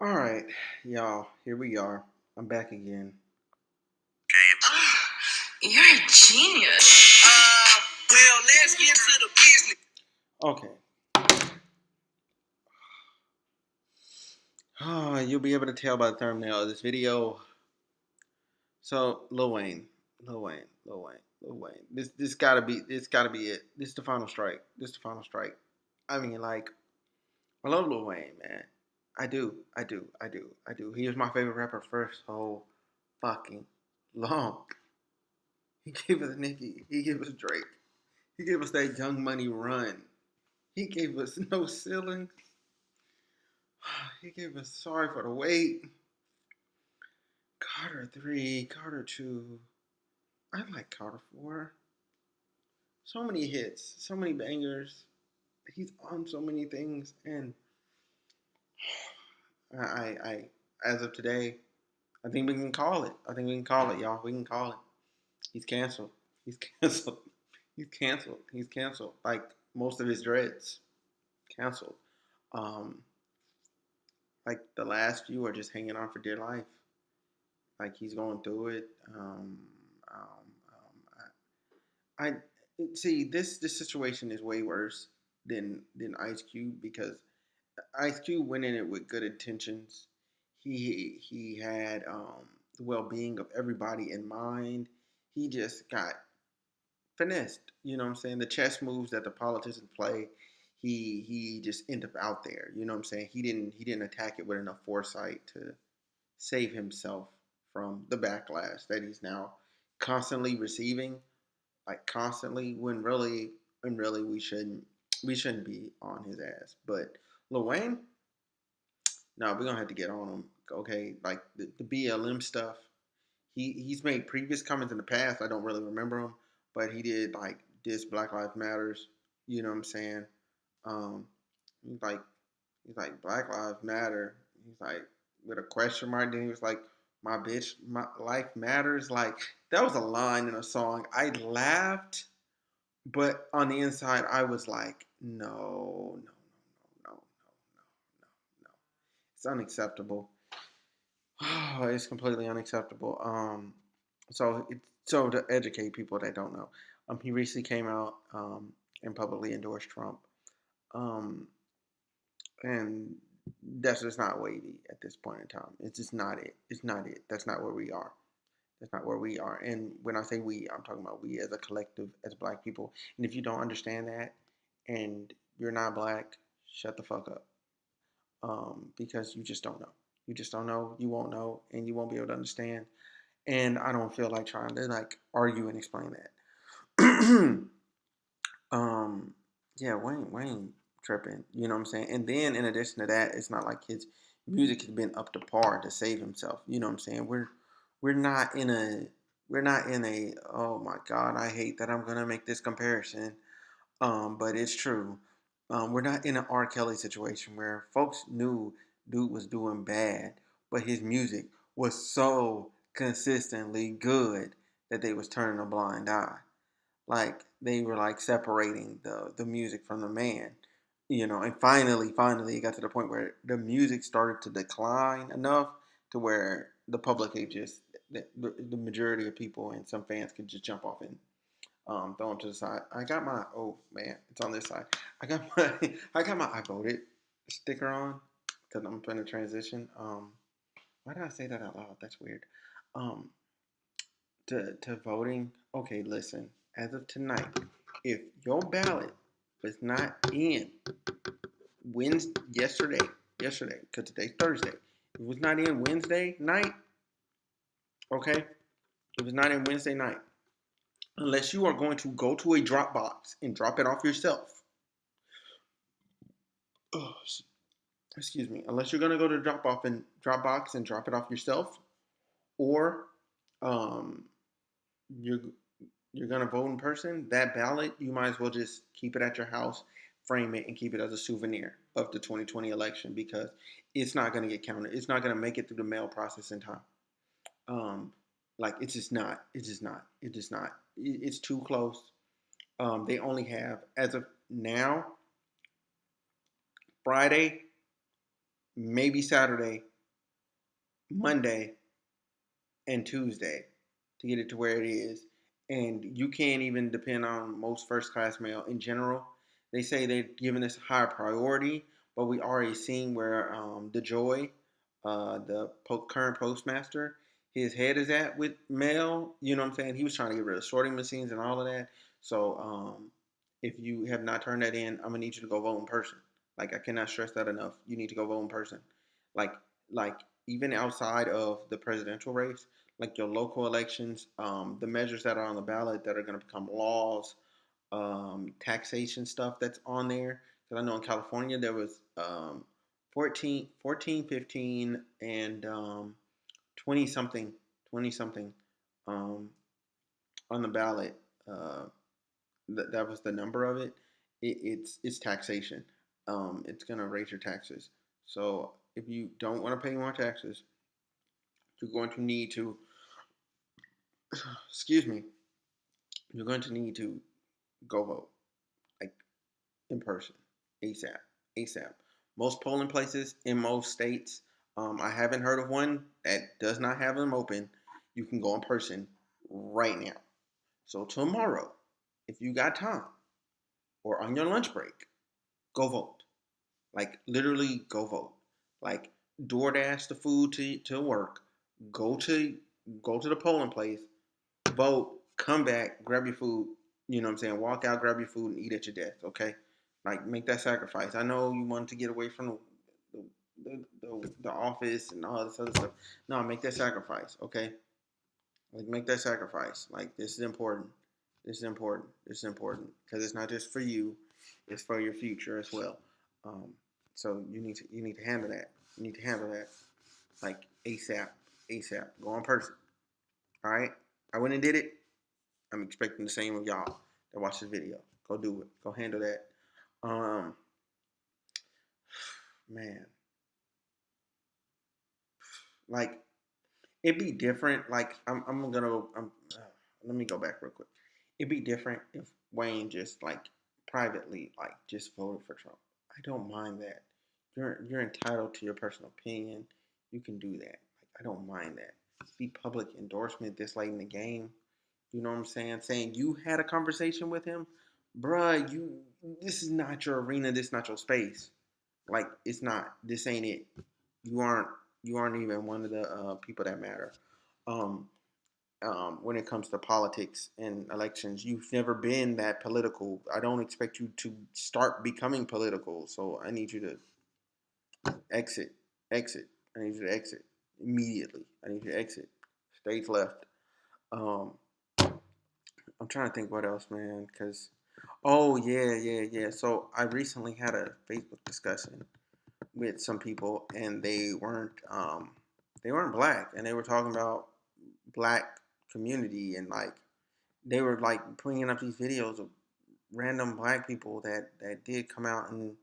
All right, y'all, here we are. I'm back again. Oh, you're a genius. Well, let's get to the business. Okay. You'll be able to tell by the thumbnail of this video. So, Lil Wayne. This gotta be it. This is the final strike. I mean, like, I love Lil Wayne, man. I do. He was my favorite rapper for so fucking long. He gave us Nicki. He gave us Drake. He gave us that Young Money run. He gave us No Ceiling. He gave us Sorry for the Wait. Carter 3, Carter 2. I like Carter 4. So many hits, so many bangers. He's on so many things, and I as of today, I think we can call it. Y'all. We can call it. He's canceled. He's canceled. He's canceled. Like most of his dreads, canceled. Um, like the last few are just hanging on for dear life. Like he's going through it. I see this situation is way worse than Ice Cube because Ice Cube went in it with good intentions. He had the well being of everybody in mind. He just got finessed. You know what I'm saying? The chess moves that the politicians play, he just ended up out there. You know what I'm saying? He didn't attack it with enough foresight to save himself from the backlash that he's now constantly receiving, like constantly. When really we shouldn't be on his ass. But Lil Wayne, no, we're gonna have to get on him. Okay, like the BLM stuff. He's made previous comments in the past. I don't really remember them, but he did like this Black Lives Matters. You know what I'm saying? Um, he's like he's like Black Lives Matter. He's like with a question mark. Then he was like, "My bitch, my life matters." Like that was a line in a song. I laughed, but on the inside, I was like, "No, no, no, no, no, no, no, no. It's unacceptable. Oh, it's completely unacceptable." So to educate people that don't know, he recently came out and publicly endorsed Trump. Um, and that's just not wavy at this point in time. It's just not it. It's not it. That's not where we are. That's not where we are. And when I say we, I'm talking about we as a collective, as Black people. And if you don't understand that, and you're not Black, shut the fuck up. Because you just don't know. You just don't know. You won't know, and you won't be able to understand. And I don't feel like trying to like argue and explain that. um, yeah, Wayne tripping. You know what I'm saying? And then in addition to that, it's not like his music has been up to par to save himself. You know what I'm saying? We're not in a oh my god, I hate that I'm gonna make this comparison. But it's true. We're not in an R. Kelly situation where folks knew dude was doing bad, but his music was so consistently good that they was turning a blind eye. Like they were like separating the music from the man, you know. And finally, it got to the point where the music started to decline enough to where the public could just the majority of people and some fans could just jump off and throw them to the side. I got my oh man, it's on this side. I got my I voted sticker on because I'm trying to transition. Why did I say that out loud? That's weird. Um, to voting. Okay, listen. As of tonight, if your ballot was not in Wednesday, yesterday, because today's Thursday, it was not in Wednesday night. Okay, it was not in Wednesday night. Unless you are going to go to a drop box and drop it off yourself. Oh, excuse me. Unless you're going to go to Dropbox and drop it off yourself, or um, you're you're gonna vote in person, that ballot, you might as well just keep it at your house, frame it, and keep it as a souvenir of the 2020 election because it's not gonna get counted. It's not gonna make it through the mail process in time. Um, like it's just not. It's just not. It's just not. It's too close. They only have, as of now, Friday, maybe Saturday, Monday and Tuesday to get it to where it is. And you can't even depend on most first class mail in general. They say they're giving this higher priority, but we already seen where DeJoy, current postmaster, his head is at with mail. You know what I'm saying? He was trying to get rid of sorting machines and all of that. So if you have not turned that in, I'm gonna need you to go vote in person. Like I cannot stress that enough. You need to go vote in person. Like like even outside of the presidential race, like your local elections, the measures that are on the ballot that are going to become laws, taxation stuff that's on there. Because I know in California there was 14, 15, and 20 something, 20 something um, on the ballot. Uh, that was the number of it. It's taxation. It's going to raise your taxes. So if you don't want to pay more taxes, you're going to need to, excuse me, you're going to need to go vote, like in person, ASAP, ASAP. Most polling places in most states, I haven't heard of one that does not have them open. You can go in person right now. So tomorrow, if you got time or on your lunch break, go vote. Like literally, go vote. Like DoorDash the food to work. Go to go to the polling place, vote, come back, grab your food. You know what I'm saying? Walk out, grab your food, and eat at your desk. Okay, like make that sacrifice. I know you want to get away from the office and all this other stuff. No, make that sacrifice. Okay, like make that sacrifice. Like this is important. This is important. This is important because it's not just for you; it's for your future as well. Um, so you need to handle that. You need to handle that like ASAP. ASAP. Go in person. All right. I went and did it. I'm expecting the same of y'all that watch this video. Go do it. Go handle that. Um, man, like it'd be different. Like I'm gonna. Let me go back real quick. It'd be different if Wayne just like privately like just voted for Trump. I don't mind that. You're entitled to your personal opinion. You can do that. Like I don't mind that. Be public endorsement this late in the game. You know what I'm saying? Saying you had a conversation with him, bruh. This is not your arena. This is not your space. Like it's not. This ain't it. You aren't. You aren't even one of the people that matter. Um, when it comes to politics and elections, you've never been that political. I don't expect you to start becoming political. So I need you to exit. Exit. I need you to exit immediately. I need you to exit. Stage left. Um, I'm trying to think what else, man. Cause, oh yeah. So I recently had a Facebook discussion with some people, and they weren't black, and they were talking about black community, and like they were like bringing up these videos of random black people that did come out and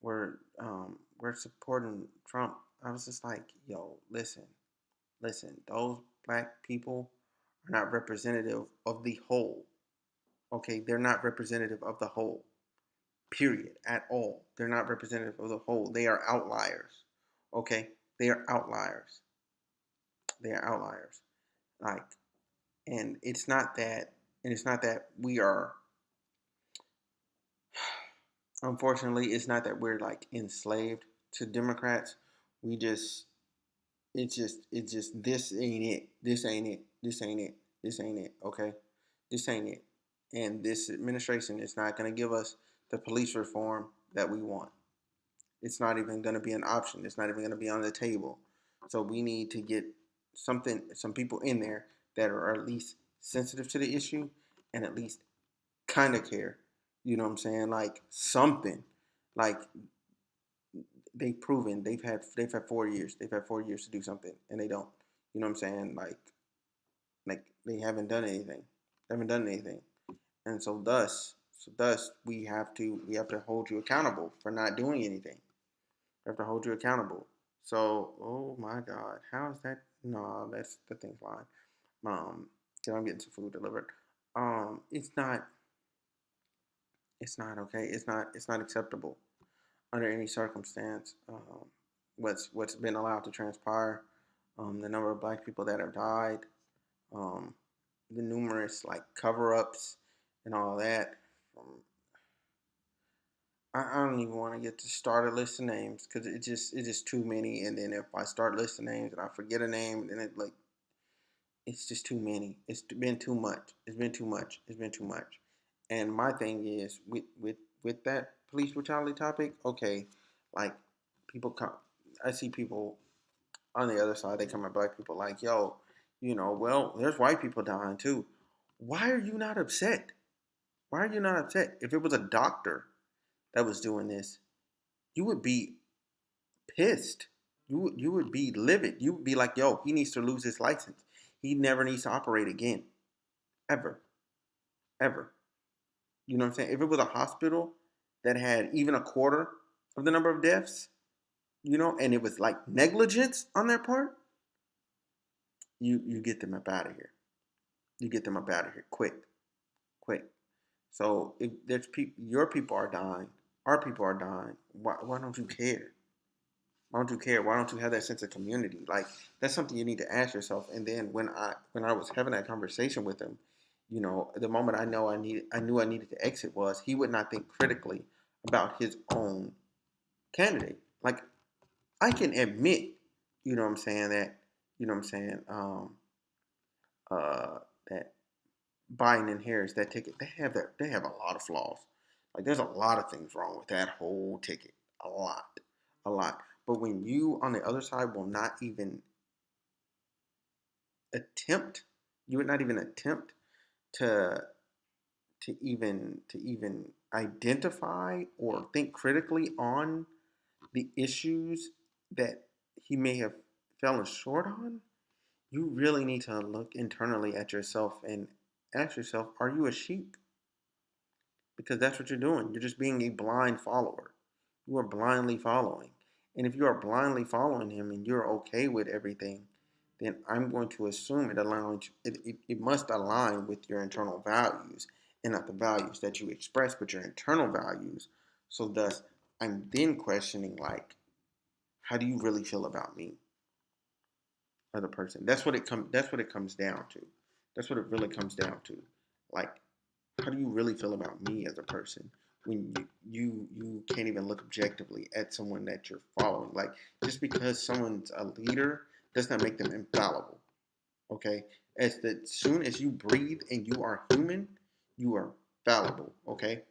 were supporting Trump. I was just like, yo, listen, those black people are not representative of the whole. Okay, they're not representative of the whole. Period. At all. They're not representative of the whole. They are outliers. Okay, they are outliers. They are outliers. Like, and it's not that, and it's not that we are. Unfortunately, it's not that we're like enslaved to Democrats. We just, it's just this ain't it. This ain't it. This ain't it. This ain't it. Okay, this ain't it. And this administration is not going to give us the police reform that we want. It's not even going to be an option. It's not even going to be on the table. So we need to get some people in there that are at least sensitive to the issue and at least kind of care. You know what I'm saying? Like something. Like they've proven they've had 4 years. They've had 4 years to do something, and they don't. You know what I'm saying? Like they haven't done anything. They haven't done anything, and so thus we have to hold you accountable for not doing anything. We have to hold you accountable. So, oh my God, how is that? No, that's the thing's line. Cause I'm getting some food delivered. It's not. It's not okay. It's not acceptable under any circumstance. What's been allowed to transpire. the number of black people that have died, um, the numerous like cover-ups and all that. Um, I don't even want to get to start a list of names because it's just too many. And then if I start listing names and I forget a name, then it's just too many. It's been too much. It's been too much. It's been too much. And my thing is with that police brutality topic. Okay, like people come. I see people on the other side. They come at black people like, yo, well, there's white people dying too. Why are you not upset? Why are you not upset? If it was a doctor that was doing this, you would be pissed. You would be livid. You would be like, yo, he needs to lose his license. He never needs to operate again, ever, ever. You know what I'm saying? If it was a hospital that had even a quarter of the number of deaths, and it was like negligence on their part, you get them up out of here. You get them up out of here quick, quick. So if there's people, your people are dying, our people are dying. Why don't you care? Why don't you care? Why don't you have that sense of community? Like that's something you need to ask yourself. And then when I was having that conversation with him, the moment I knew I needed to exit was he would not think critically about his own candidate. Like I can admit, what I'm saying, that what I'm saying, that Biden and Harris, that ticket, they have a lot of flaws. Like there's a lot of things wrong with that whole ticket. A lot. A lot. But when you on the other side will not even attempt, you would not even attempt to to even identify or think critically on the issues that he may have fallen short on, you really need to look internally at yourself and ask yourself, are you a sheep? Because that's what you're doing. You're just being a blind follower. You are blindly following. And if you are blindly following him and you're okay with everything, then I'm going to assume it must align with your internal values and not the values that you express, but your internal values. So thus, I'm then questioning like, how do you really feel about me as a person? That's what it comes down to. That's what it really comes down to. Like, how do you really feel about me as a person when you can't even look objectively at someone that you're following? Like just because someone's a leader does not make them infallible. Okay, as soon as you breathe and you are human, you are fallible. Okay,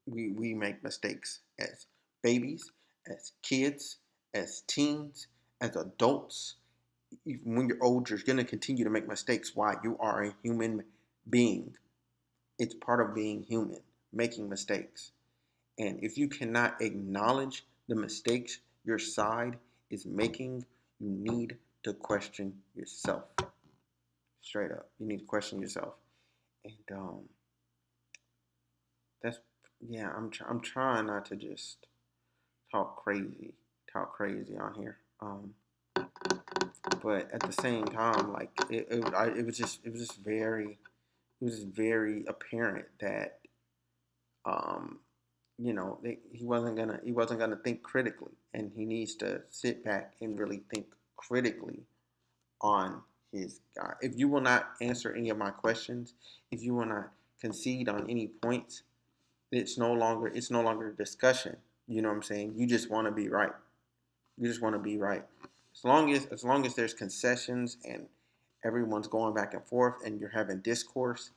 we make mistakes as babies, as kids, as teens, as adults. Even when you're old, you're going to continue to make mistakes. Why? You are a human being. It's part of being human, making mistakes. And if you cannot acknowledge the mistakes your side is making, you need to question yourself. Straight up, you need to question yourself. And that's yeah. I'm trying not to just talk crazy, on here. But at the same time, like it was just very, apparent that um, he wasn't gonna think critically, and he needs to sit back and really think critically on his guy. If you will not answer any of my questions, if you will not concede on any points, it's no longer a discussion. You know what I'm saying? You just want to be right. You just want to be right. As long as there's concessions and everyone's going back and forth and you're having discourse,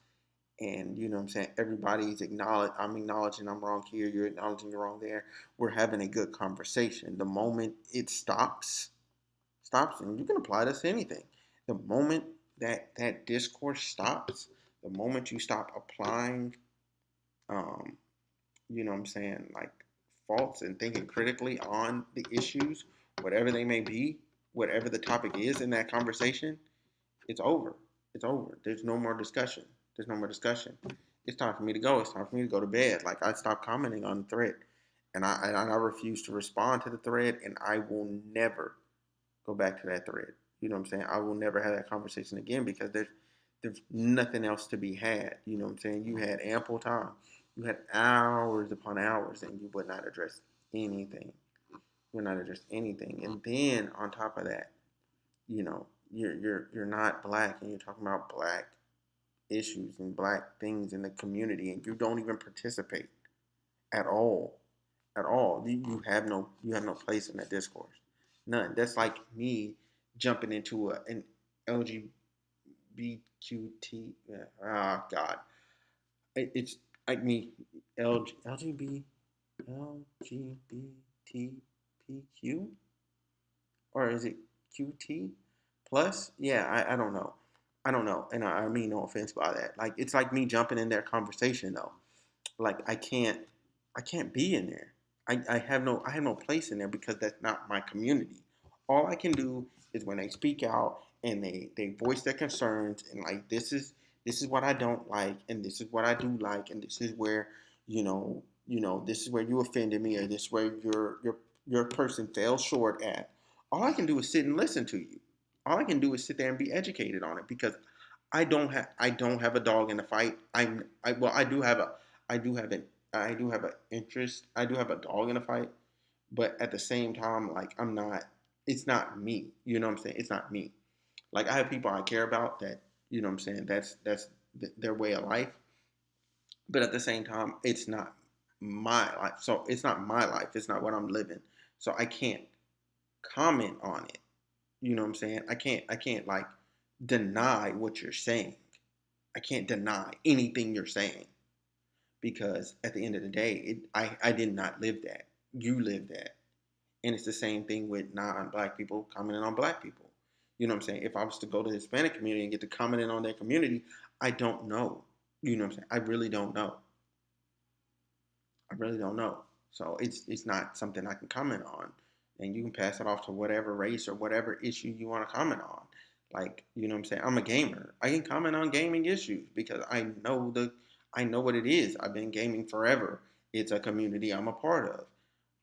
and you know what I'm saying, I'm acknowledging I'm wrong here, you're acknowledging you're wrong there, we're having a good conversation. The moment it stops, and you can apply this to anything. The moment that discourse stops, the moment you stop applying, um, you know what I'm saying, like faults and thinking critically on the issues, whatever they may be, whatever the topic is in that conversation, it's over. It's over. There's no more discussion. There's no more discussion. It's time for me to go. It's time for me to go to bed. Like I stopped commenting on the thread, and I refuse to respond to the thread, and I will never go back to that thread. You know what I'm saying? I will never have that conversation again because there's nothing else to be had. You know what I'm saying? You had ample time. You had hours upon hours, and you would not address anything. You would not address anything. And then on top of that, you know, you're not black and you're talking about black issues and black things in the community and you don't even participate at all. At all. You have no place in that discourse. None. That's like me jumping into an LGBTQT. Oh God, it's like me LGB LGBTQ or is it QT plus? Yeah, I don't know. I don't know, and I mean no offense by that. Like it's like me jumping in their conversation though. Like I can't be in there. I have no place in there because that's not my community. All I can do is when they speak out and they voice their concerns and like this is what I don't like and this is what I do like and this is where this is where you offended me or this is where your person fell short at. All I can do is sit and listen to you. All I can do is sit there and be educated on it because I don't have a dog in the fight. I do have a I do have an I do have an interest. I do have a dog in the fight, but at the same time, like I'm not. It's not me. You know what I'm saying? It's not me. Like I have people I care about that. You know what I'm saying? That's their way of life. But at the same time, it's not my life. So it's not my life. It's not what I'm living. So I can't comment on it. You know what I'm saying? I can't like deny what you're saying. I can't deny anything you're saying because at the end of the day, I did not live that. You lived that. And it's the same thing with non-black people commenting on black people. You know what I'm saying? If I was to go to the Hispanic community and get to commenting on their community, I don't know. You know what I'm saying? I really don't know. I really don't know. So it's not something I can comment on. And you can pass it off to whatever race or whatever issue you want to comment on. Like, you know what I'm saying? I'm a gamer. I can comment on gaming issues because I know what it is. I've been gaming forever. It's a community I'm a part of.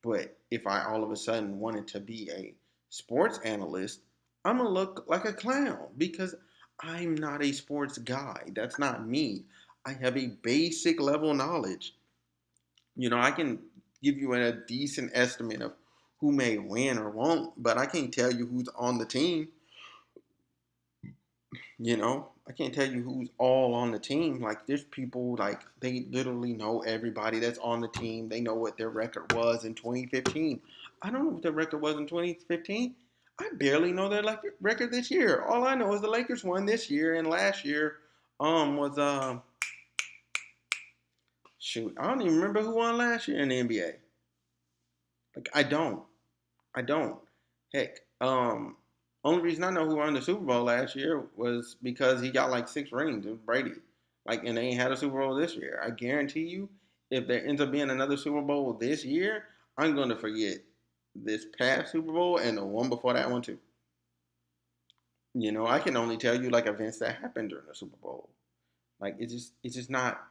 But if I all of a sudden wanted to be a sports analyst, I'm gonna look like a clown because I'm not a sports guy. That's not me. I have a basic level knowledge. I can give you a decent estimate of who may win or won't, but I can't tell you who's on the team. I can't tell you who's all on the team. Like, there's people, like, they literally know everybody that's on the team. They know what their record was in 2015. I don't know what their record was in 2015. I barely know their record this year. All I know is the Lakers won this year, and last year was shoot, I don't even remember who won last year in the NBA. Like, I don't. I don't. Heck, only reason I know who won the Super Bowl last year was because he got like 6 rings. It was Brady. Like, and they ain't had a Super Bowl this year. I guarantee you, if there ends up being another Super Bowl this year, I'm going to forget this past Super Bowl and the one before that one too. I can only tell you like events that happened during the Super Bowl. Like, it's just not.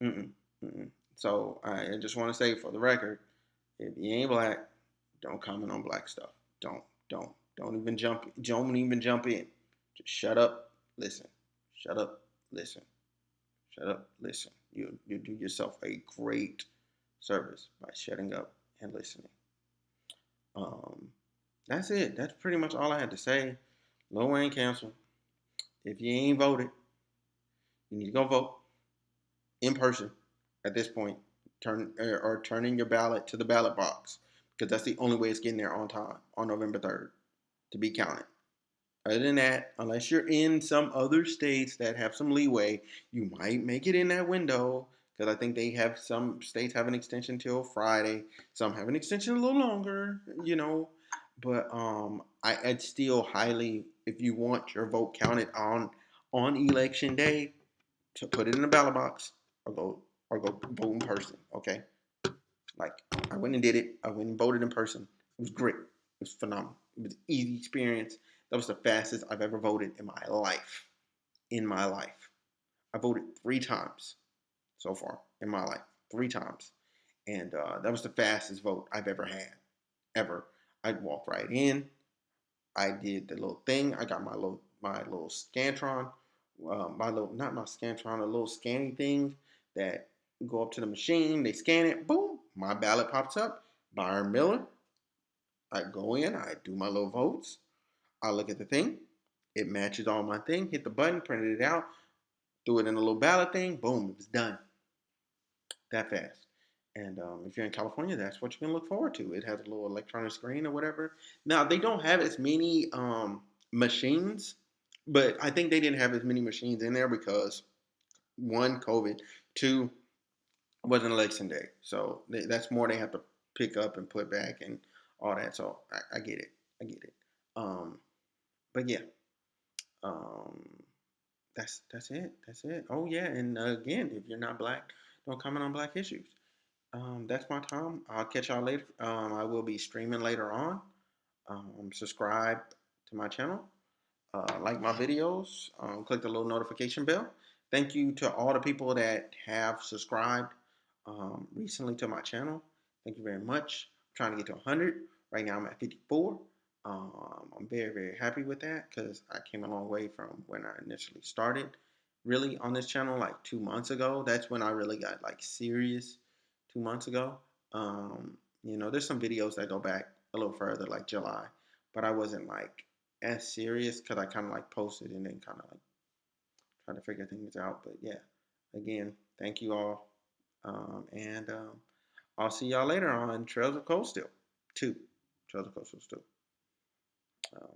Mm-mm, mm-mm. So I just want to say for the record, if you ain't black, don't comment on black stuff. Don't, don't even jump. Don't even jump in. Just shut up, listen. Shut up, listen. Shut up, listen. You do yourself a great service by shutting up and listening. Um, that's it. That's pretty much all I had to say. Lil Wayne canceled. If you ain't voted, you need to go vote in person. At this point, turn in your ballot to the ballot box because that's the only way it's getting there on time on November 3rd to be counted. Other than that, unless you're in some other states that have some leeway, you might make it in that window because I think they have some states have an extension till Friday. Some have an extension a little longer. But I'd still highly, if you want your vote counted on election day, to put it in the ballot box or go vote in person. Okay, like I went and did it. I went and voted in person. It was great. It was phenomenal. It was an easy experience. That was the fastest I've ever voted in my life. In my life, I voted 3 times so far in my life. 3 times, and that was the fastest vote I've ever had. Ever. I walked right in. I did the little thing. I got my little scantron, my little not my scantron, a little scanning thing that go up to the machine. They scan it. Boom. My ballot pops up. Byron Miller. I go in, I do my little votes, I look at the thing, it matches all my thing, hit the button, printed it out, threw it in a little ballot thing, boom, it was done that fast. And if you're in California, that's what you can look forward to. It has a little electronic screen or whatever. Now they don't have as many machines, but I think they didn't have as many machines in there because one, COVID, two, it wasn't election day, so that's more they have to pick up and put back and all that. So I get it, I get it. Um, but yeah, um, that's it. That's it. Oh yeah, and again, if you're not black, don't comment on black issues. That's my time. I'll catch y'all later. I will be streaming later on. Subscribe to my channel. Like my videos. Click the little notification bell. Thank you to all the people that have subscribed recently to my channel. Thank you very much. I'm trying to get to 100. Right now I'm at 54. I'm very, very happy with that because I came a long way from when I initially started really on this channel like 2 months ago. That's when I really got like serious 2 months ago. There's some videos that go back a little further, like July, but I wasn't like as serious because I kind of like posted and then kind of like trying to figure things out. But yeah, again, thank you all. And I'll see y'all later on Trails of Cold Steel 2. Trails of Cold Steel 2.